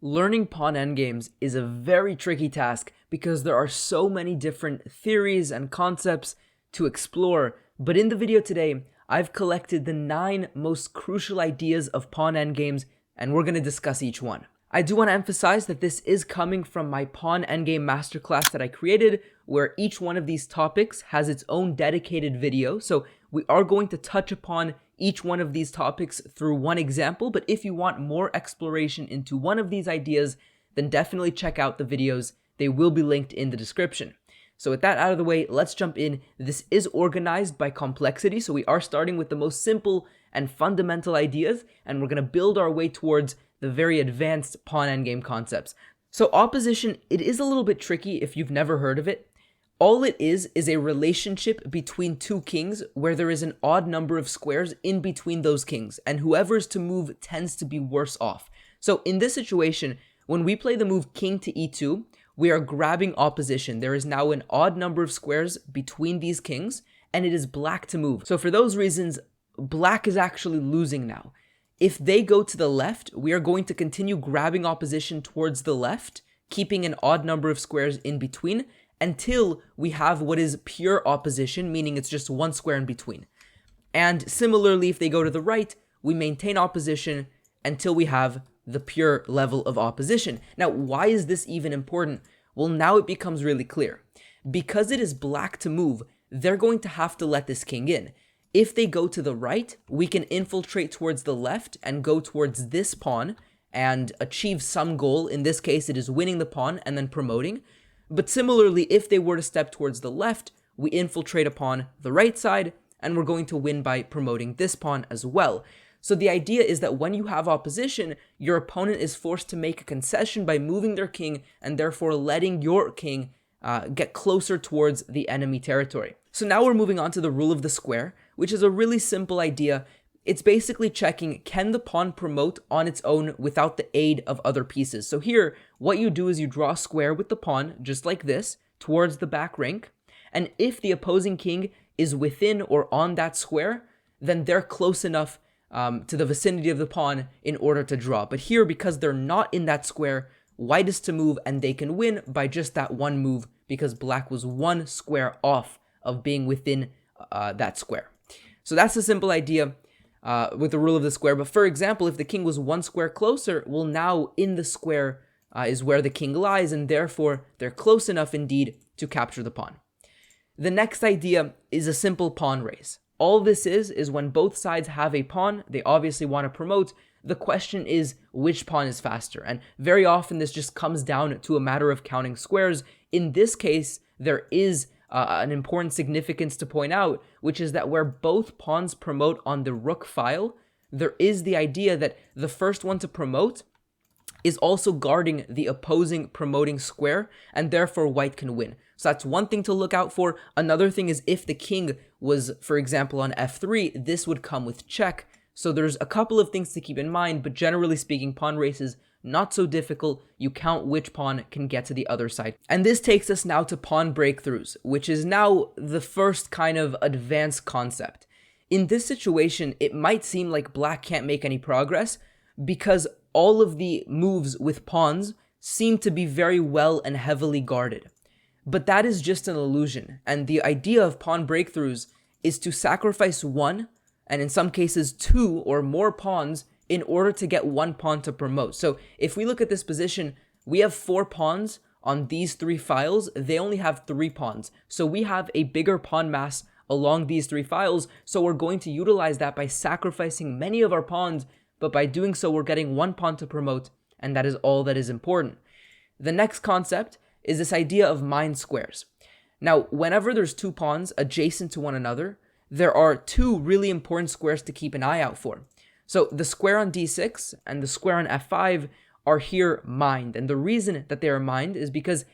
Learning pawn endgames is a very tricky task because there are so many different theories and concepts to explore, but in the video today, I've collected the 9 most crucial ideas of pawn endgames, and we're going to discuss each one. I do want to emphasize that this is coming from my pawn endgame masterclass that I created, where each one of these topics has its own dedicated video, so we are going to touch upon each one of these topics through one example, but if you want more exploration into one of these ideas, then definitely check out the videos. They will be linked in the description. So with that out of the way, let's jump in. This is organized by complexity, so we are starting with the most simple and fundamental ideas, and we're going to build our way towards the very advanced pawn endgame concepts. So opposition, it is a little bit tricky if you've never heard of it. All it is a relationship between two kings where there is an odd number of squares in between those kings, and whoever is to move tends to be worse off. So in this situation, when we play the move king to e2, we are grabbing opposition. There is now an odd number of squares between these kings, and it is black to move. So for those reasons, black is actually losing now. If they go to the left, we are going to continue grabbing opposition towards the left, keeping an odd number of squares in between, until we have what is pure opposition, meaning it's just one square in between. And similarly, if they go to the right, we maintain opposition until we have the pure level of opposition. Now, why is this even important? Well, now it becomes really clear. Because it is black to move, they're going to have to let this king in. If they go to the right, we can infiltrate towards the left and go towards this pawn and achieve some goal. In this case, it is winning the pawn and then promoting. But similarly, if they were to step towards the left, we infiltrate upon the right side, and we're going to win by promoting this pawn as well. So the idea is that when you have opposition, your opponent is forced to make a concession by moving their king, and therefore letting your king get closer towards the enemy territory. So now we're moving on to the rule of the square, which is a really simple idea. It's basically checking, can the pawn promote on its own without the aid of other pieces? So here, what you do is you draw a square with the pawn, just like this, towards the back rank. And if the opposing king is within or on that square, then they're close enough to the vicinity of the pawn in order to draw. But here, because they're not in that square, white is to move, and they can win by just that one move, because black was one square off of being within that square. So that's the simple idea with the rule of the square. But for example, if the king was one square closer, well, now in the square is where the king lies, and therefore they're close enough indeed to capture the pawn. The next idea is a simple pawn race. All this is when both sides have a pawn, they obviously want to promote. The question is, which pawn is faster? And very often this just comes down to a matter of counting squares. In this case, there is an important significance to point out, which is that where both pawns promote on the rook file, there is the idea that the first one to promote is also guarding the opposing promoting square, and therefore white can win. So that's one thing to look out for. Another thing is if the king was, for example, on f3, this would come with check. So there's a couple of things to keep in mind, but generally speaking, pawn races, not so difficult. You count which pawn can get to the other side. And this takes us now to pawn breakthroughs, which is now the first kind of advanced concept. In this situation, it might seem like black can't make any progress because all of the moves with pawns seem to be very well and heavily guarded. But that is just an illusion, and the idea of pawn breakthroughs is to sacrifice one, and in some cases 2 or more pawns, in order to get one pawn to promote. So if we look at this position, we have 4 pawns on these 3 files. They only have 3 pawns. So we have a bigger pawn mass along these 3 files. So we're going to utilize that by sacrificing many of our pawns, but by doing so, we're getting one pawn to promote, and that is all that is important. The next concept is this idea of mined squares. Now, whenever there's 2 pawns adjacent to one another, there are 2 really important squares to keep an eye out for. So the square on d6 and the square on f5 are here mined. And the reason that they are mined is because,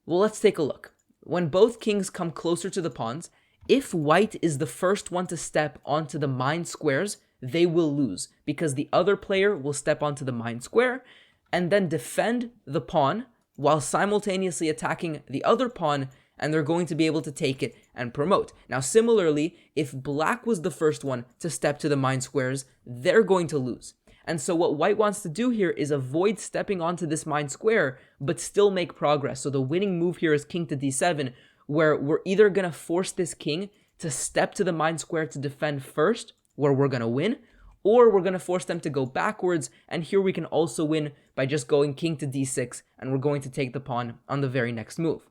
well, let's take a look. When both kings come closer to the pawns, if white is the first one to step onto the mined squares, they will lose because the other player will step onto the mined square and then defend the pawn while simultaneously attacking the other pawn, and they're going to be able to take it and promote. Now, similarly, if black was the first one to step to the mined squares, they're going to lose. And so what white wants to do here is avoid stepping onto this mined square, but still make progress. So the winning move here is king to d7, where we're either going to force this king to step to the mined square to defend first, where we're going to win, or we're going to force them to go backwards, and here we can also win by just going king to d6, and we're going to take the pawn on the very next move.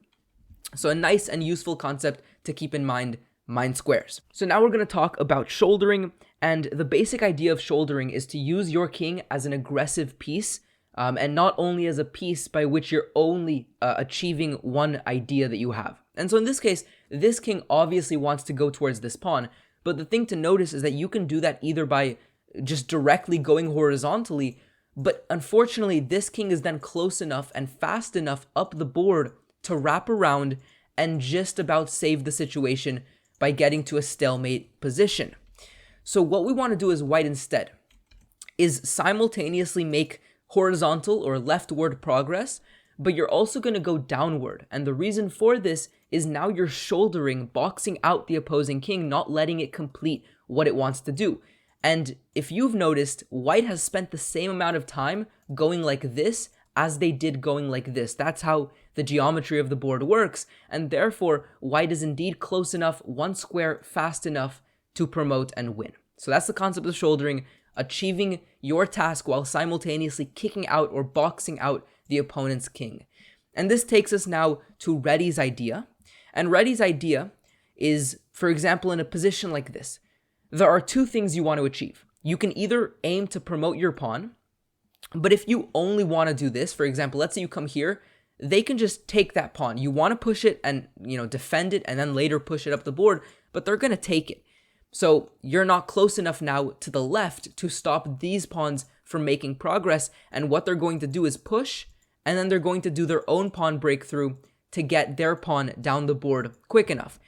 So a nice and useful concept to keep in mind, mined squares. So now we're going to talk about shouldering, and the basic idea of shouldering is to use your king as an aggressive piece, and not only as a piece by which you're only achieving one idea that you have. And so in this case, this king obviously wants to go towards this pawn, but the thing to notice is that you can do that either by just directly going horizontally, but unfortunately this king is then close enough and fast enough up the board to wrap around and just about save the situation by getting to a stalemate position. So what we want to do as white instead is simultaneously make horizontal or leftward progress, but you're also going to go downward. And the reason for this is now you're shouldering, boxing out the opposing king, not letting it complete what it wants to do. And if you've noticed, white has spent the same amount of time going like this as they did going like this. That's how the geometry of the board works, and therefore white is indeed close enough, one square fast enough to promote and win. So that's the concept of shouldering, achieving your task while simultaneously kicking out or boxing out the opponent's king. And this takes us now to Reti's idea. And Reti's idea is, for example, in a position like this, there are two things you want to achieve. You can either aim to promote your pawn, but if you only want to do this, for example, let's say you come here, they can just take that pawn. You want to push it and, defend it and then later push it up the board, but they're going to take it. So you're not close enough now to the left to stop these pawns from making progress. And what they're going to do is push, and then they're going to do their own pawn breakthrough to get their pawn down the board quick enough.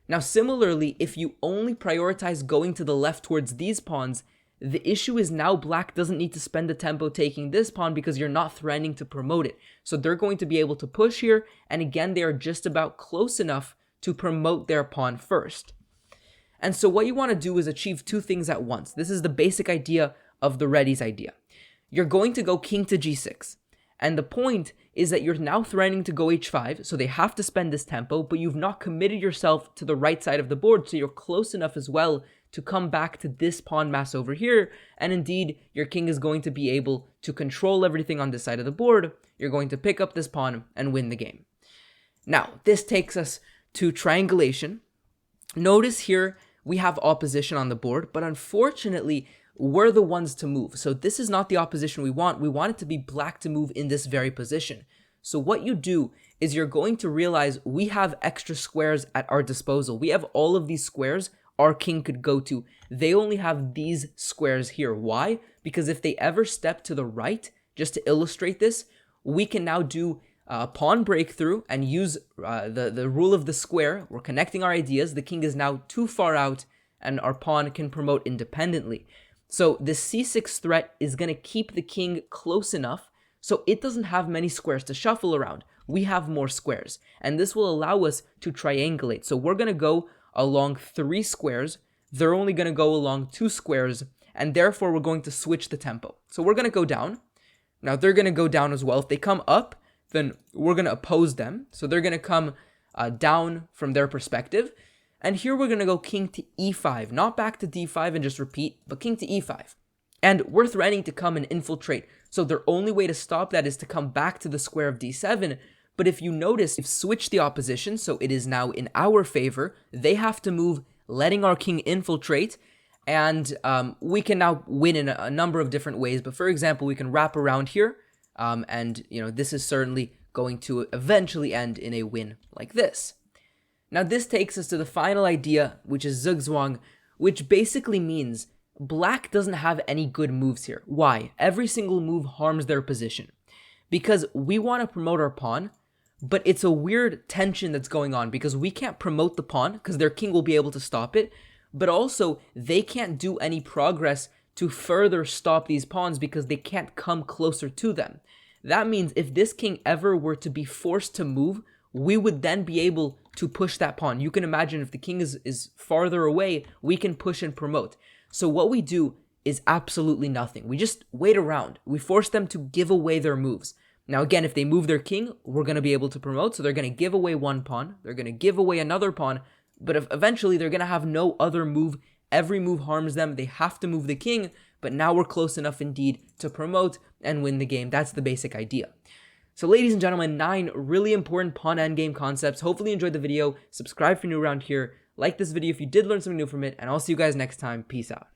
Now, similarly, if you only prioritize going to the left towards these pawns, the issue is now black doesn't need to spend the tempo taking this pawn because you're not threatening to promote it. So they're going to be able to push here, and again, they are just about close enough to promote their pawn first. And so what you want to do is achieve two things at once. This is the basic idea of the Reti's idea. You're going to go king to g6. And the point is that you're now threatening to go h5, so they have to spend this tempo, but you've not committed yourself to the right side of the board, so you're close enough as well to come back to this pawn mass over here, and indeed, your king is going to be able to control everything on this side of the board. You're going to pick up this pawn and win the game. Now, this takes us to triangulation. Notice here, we have opposition on the board, but unfortunately, we're the ones to move. So this is not the opposition we want. We want it to be black to move in this very position. So what you do is you're going to realize we have extra squares at our disposal. We have all of these squares our king could go to. They only have these squares here. Why? Because if they ever step to the right, just to illustrate this, we can now do a pawn breakthrough and use the rule of the square. We're connecting our ideas. The king is now too far out and our pawn can promote independently. So this c6 threat is going to keep the king close enough so it doesn't have many squares to shuffle around. We have more squares, and this will allow us to triangulate. So we're going to go along 3 squares. They're only going to go along 2 squares, and therefore we're going to switch the tempo. So we're going to go down. Now they're going to go down as well. If they come up, then we're going to oppose them. So they're going to come down from their perspective. And here we're going to go king to e5, not back to d5 and just repeat, but king to e5. And we're threatening to come and infiltrate. So their only way to stop that is to come back to the square of d7. But if you notice, if switch the opposition, so it is now in our favor, they have to move, letting our king infiltrate. And we can now win in a number of different ways. But for example, we can wrap around here. And this is certainly going to eventually end in a win like this. Now this takes us to the final idea, which is Zugzwang, which basically means black doesn't have any good moves here. Why? Every single move harms their position. Because we want to promote our pawn, but it's a weird tension that's going on because we can't promote the pawn because their king will be able to stop it, but also they can't do any progress to further stop these pawns because they can't come closer to them. That means if this king ever were to be forced to move, we would then be able to push that pawn. You can imagine if the king is farther away, we can push and promote. So what we do is absolutely nothing. We just wait around. We force them to give away their moves. Now again, if they move their king, we're going to be able to promote, so they're going to give away one pawn, they're going to give away another pawn, but eventually they're going to have no other move. Every move harms them. They have to move the king, but now we're close enough indeed to promote and win the game. That's the basic idea. So ladies and gentlemen, 9 really important pawn endgame concepts. Hopefully you enjoyed the video. Subscribe if you're new around here. Like this video if you did learn something new from it, and I'll see you guys next time. Peace out.